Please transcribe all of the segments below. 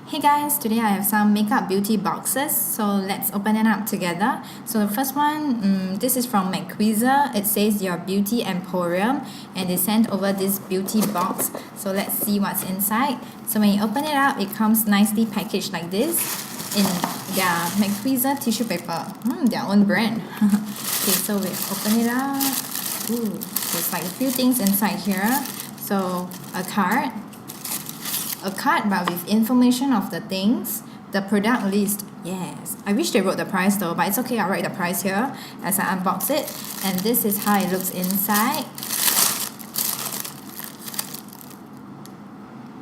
Hey guys, today I have some makeup beauty boxes, so let's open it up together. So the first one, this is from McQuizzle. It says your beauty emporium, and they sent over this beauty box. So let's see what's inside. So when you open it up, it comes nicely packaged like this in their McQuizzle tissue paper, their own brand. Okay, so we open it up. Ooh, there's like a few things inside here. So a card but with information of the things, the product list. Yes, I wish they wrote the price though, but it's okay, I'll write the price here as I unbox it. And this is how it looks inside.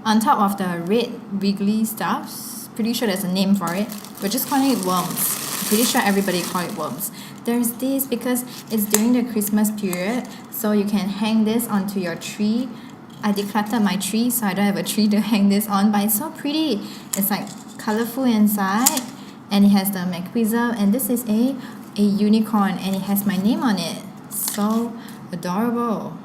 On top of the red wiggly stuff, pretty sure there's a name for it, we're just calling it worms. Pretty sure everybody call it worms. There's this because it's during the Christmas period, so you can hang this onto your tree. I decluttered my tree, so I don't have a tree to hang this on, but it's so pretty. It's like colorful inside, and it has the McQuizzle, and this is a unicorn, and it has my name on it. So adorable.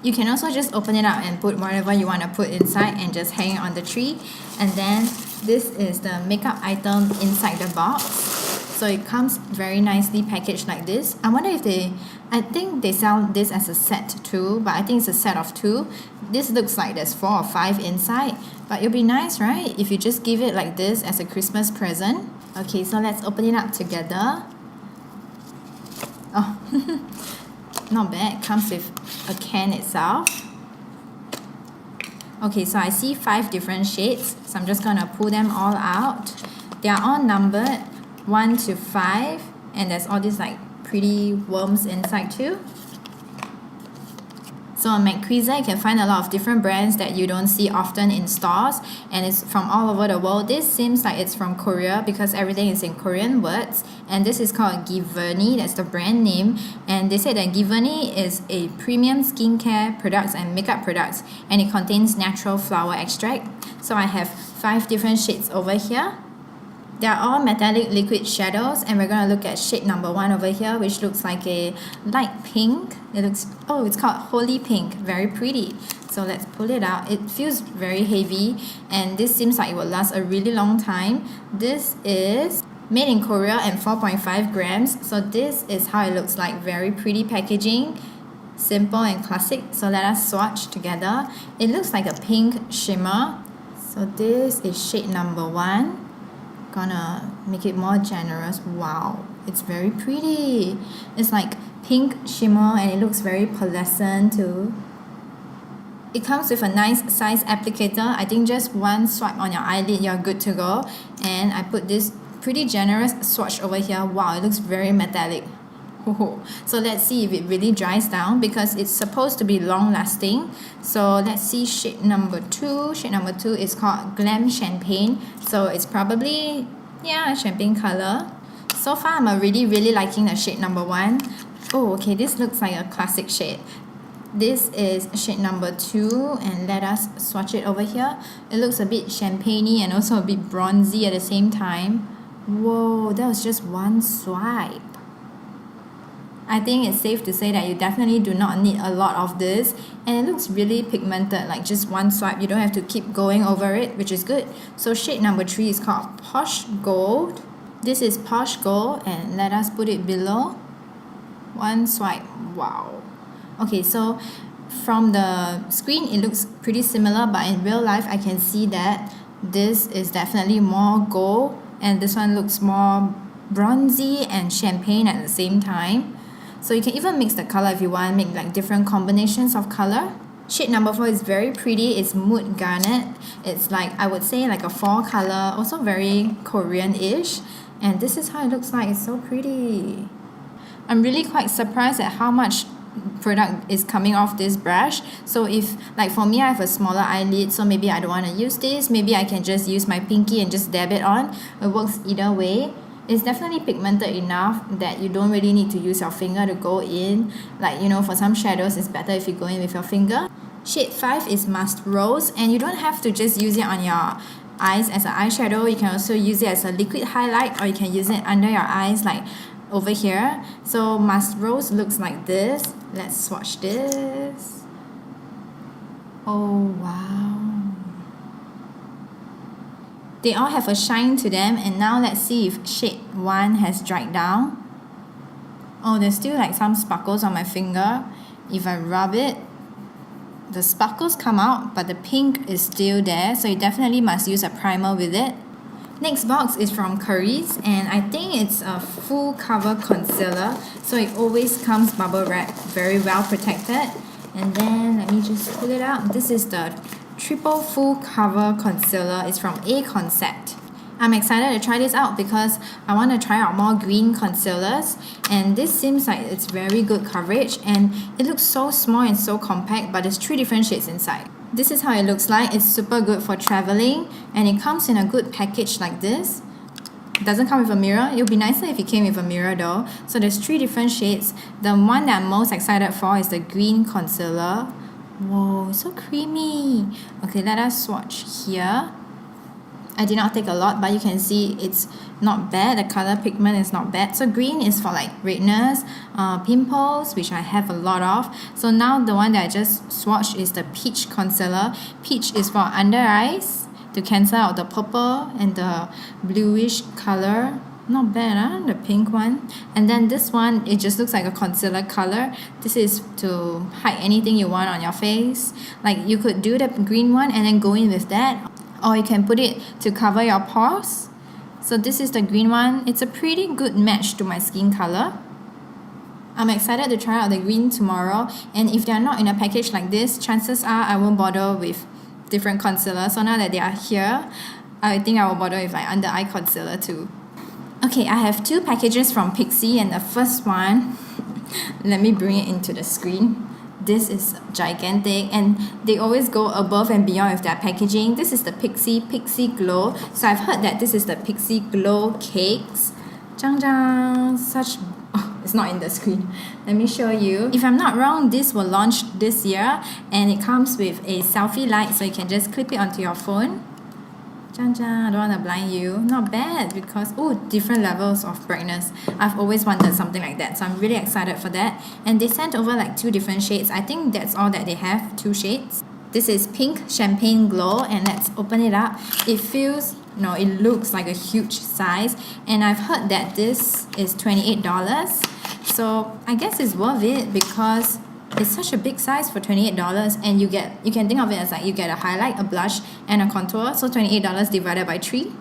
You can also just open it up and put whatever you want to put inside and just hang it on the tree. And then this is the makeup item inside the box. So it comes very nicely packaged like this. I wonder if I think they sell this as a set too, but I think it's a set of two. This looks like there's 4 or 5 inside, but it'll be nice, right? If you just give it like this as a Christmas present. Okay, so let's open it up together. Oh, not bad. Comes with a can itself. Okay, so I see 5 different shades, so I'm just gonna pull them all out. They are all numbered 1 to 5, and there's all these like pretty worms inside too. So on McQuizzle, you can find a lot of different brands that you don't see often in stores, and it's from all over the world. This seems like it's from Korea because everything is in Korean words, and this is called Giverny, that's the brand name. And they said that Giverny is a premium skincare products and makeup products, and it contains natural flower extract. So I have 5 different shades over here. They are all metallic liquid shadows, and we're going to look at shade number 1 over here, which looks like a light pink. It's called Holy Pink. Very pretty. So let's pull it out. It feels very heavy, and this seems like it will last a really long time. This is made in Korea and 4.5 grams. So this is how it looks like. Very pretty packaging. Simple and classic. So let us swatch together. It looks like a pink shimmer. So this is shade number 1. Gonna make it more generous. Wow, it's very pretty. It's like pink shimmer, and it looks very pearlescent too. It comes with a nice size applicator. I think just one swipe on your eyelid, you're good to go. And I put this pretty generous swatch over here. Wow, it looks very metallic. So let's see if it really dries down, because it's supposed to be long lasting. So let's see shade number 2. Shade number 2 is called Glam Champagne. So it's probably, yeah, champagne color. So far I'm already really liking the shade number 1. Oh, okay, this looks like a classic shade. This is shade number 2, and let us swatch it over here. It looks a bit champagne-y and also a bit bronzy at the same time. Whoa, that was just one swipe. I think it's safe to say that you definitely do not need a lot of this, and it looks really pigmented, like just one swipe. You don't have to keep going over it, which is good. So shade number 3 is called Posh Gold. This is Posh Gold, and let us put it below. One swipe. Wow. Okay, so from the screen it looks pretty similar, but in real life I can see that this is definitely more gold, and this one looks more bronzy and champagne at the same time. So you can even mix the color if you want, make like different combinations of color. Shade number 4 is very pretty. It's Mood Garnet. It's like, I would say like a fall color, also very Korean-ish. And this is how it looks like. It's so pretty. I'm really quite surprised at how much product is coming off this brush. So if, like for me, I have a smaller eyelid, so maybe I don't want to use this. Maybe I can just use my pinky and just dab it on. It works either way. It's definitely pigmented enough that you don't really need to use your finger to go in. Like, you know, for some shadows, it's better if you go in with your finger. Shade 5 is Musk Rose, and you don't have to just use it on your eyes as an eyeshadow. You can also use it as a liquid highlight, or you can use it under your eyes like over here. So Musk Rose looks like this. Let's swatch this. Oh wow. They all have a shine to them, and now let's see if shade 1 has dried down. Oh, there's still like some sparkles on my finger. If I rub it, the sparkles come out, but the pink is still there, so you definitely must use a primer with it. Next box is from Curry's, and I think it's a full cover concealer, so it always comes bubble wrapped, very well protected. And then let me just pull it out. This is the triple full cover concealer. It's from A Concept. I'm excited to try this out because I want to try out more green concealers, and this seems like it's very good coverage, and it looks so small and so compact, but there's 3 different shades inside. This is how it looks like. It's super good for traveling, and it comes in a good package like this. It doesn't come with a mirror. It would be nicer if it came with a mirror though. So there's 3 different shades. The one that I'm most excited for is the green concealer. Whoa, it's so creamy. Okay, let us swatch here. I did not take a lot, but you can see it's not bad. The color pigment is not bad. So green is for like redness, pimples, which I have a lot of. So now the one that I just swatched is the peach concealer. Peach is for under eyes to cancel out the purple and the bluish color. Not bad, huh? The pink one. And then this one, it just looks like a concealer color. This is to hide anything you want on your face. Like you could do the green one and then go in with that, or you can put it to cover your pores. So this is the green one. It's a pretty good match to my skin color. I'm excited to try out the green tomorrow, and if they're not in a package like this, chances are I won't bother with different concealers. So now that they are here, I think I will bother with my under eye concealer too. Okay, I have 2 packages from Pixi, and the first one, let me bring it into the screen. This is gigantic, and they always go above and beyond with their packaging. This is the Pixi Glow. So I've heard that this is the Pixi Glow Cakes. Zhang, such... Oh, it's not in the screen. Let me show you. If I'm not wrong, this will launch this year, and it comes with a selfie light, so you can just clip it onto your phone. I don't want to blind you. Not bad, because different levels of brightness. I've always wanted something like that, so I'm really excited for that. And they sent over like 2 different shades. I think that's all that they have, 2 shades. This is Pink Champagne Glow, and let's open it up. It looks like a huge size, and I've heard that this is $28. So I guess it's worth it because it's such a big size for $28, and you can think of it as like you get a highlight, a blush, and a contour. So $28 divided by 3.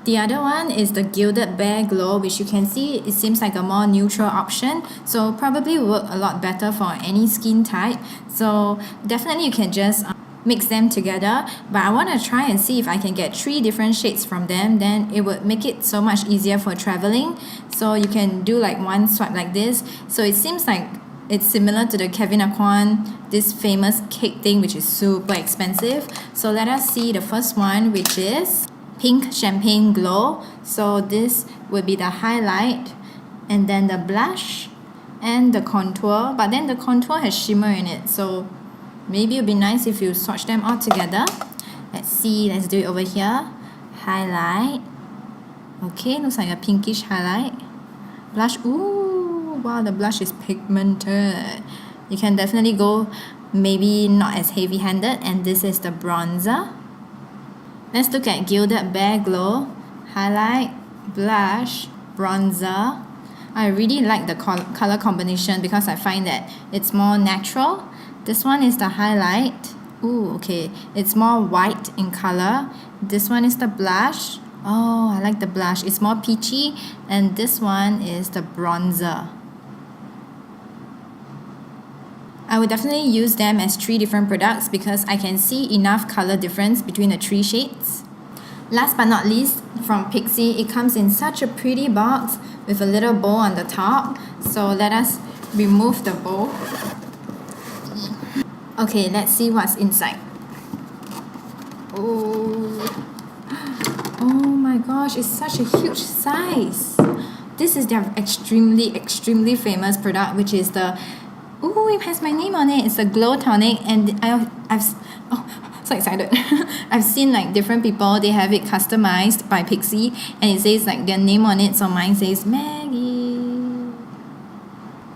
The other one is the Gilded Bare Glow, which you can see it seems like a more neutral option, so probably work a lot better for any skin type. So definitely you can just mix them together, but I want to try and see if I can get 3 different shades from them. Then it would make it so much easier for traveling. So you can do like one swipe like this. So it seems like it's similar to the Kevyn Aucoin, this famous cake thing, which is super expensive. So let us see the first one, which is Pink Champagne Glow. So this would be the highlight, and then the blush, and the contour. But then the contour has shimmer in it, so maybe it would be nice if you swatch them all together. Let's see, let's do it over here. Highlight. Okay, looks like a pinkish highlight. Blush, wow, the blush is pigmented. You can definitely go maybe not as heavy-handed. And this is the bronzer. Let's look at Gilded Bare Glow. Highlight, blush, bronzer. I really like the color combination because I find that it's more natural. This one is the highlight. Okay, it's more white in color. This one is the blush. I like the blush. It's more peachy. And this one is the bronzer. I would definitely use them as 3 different products because I can see enough color difference between the 3 shades. Last but not least, from Pixi, it comes in such a pretty box with a little bow on the top. So let us remove the bow. Okay, let's see what's inside. Oh my gosh, it's such a huge size. This is their extremely famous product, which is the it has my name on it. It's the Glow Tonic, and I've so excited. I've seen like different people, they have it customized by Pixi, and it says like their name on it. So mine says Maggie.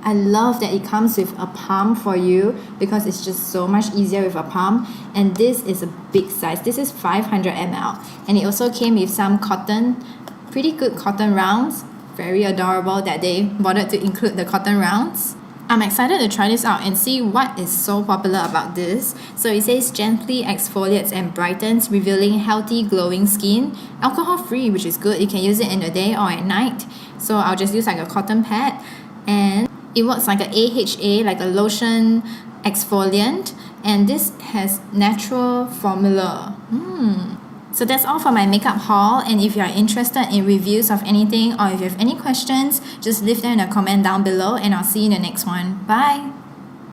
I love that it comes with a palm for you because it's just so much easier with a palm. And this is a big size. This is 500 ml. And it also came with some cotton, pretty good cotton rounds. Very adorable that they bothered to include the cotton rounds. I'm excited to try this out and see what is so popular about this. So it says gently exfoliates and brightens, revealing healthy glowing skin. Alcohol free, which is good. You can use it in the day or at night. So I'll just use like a cotton pad, and it works like an AHA, like a lotion exfoliant, and this has natural formula. So that's all for my makeup haul, and if you are interested in reviews of anything or if you have any questions, just leave them in a comment down below and I'll see you in the next one. Bye!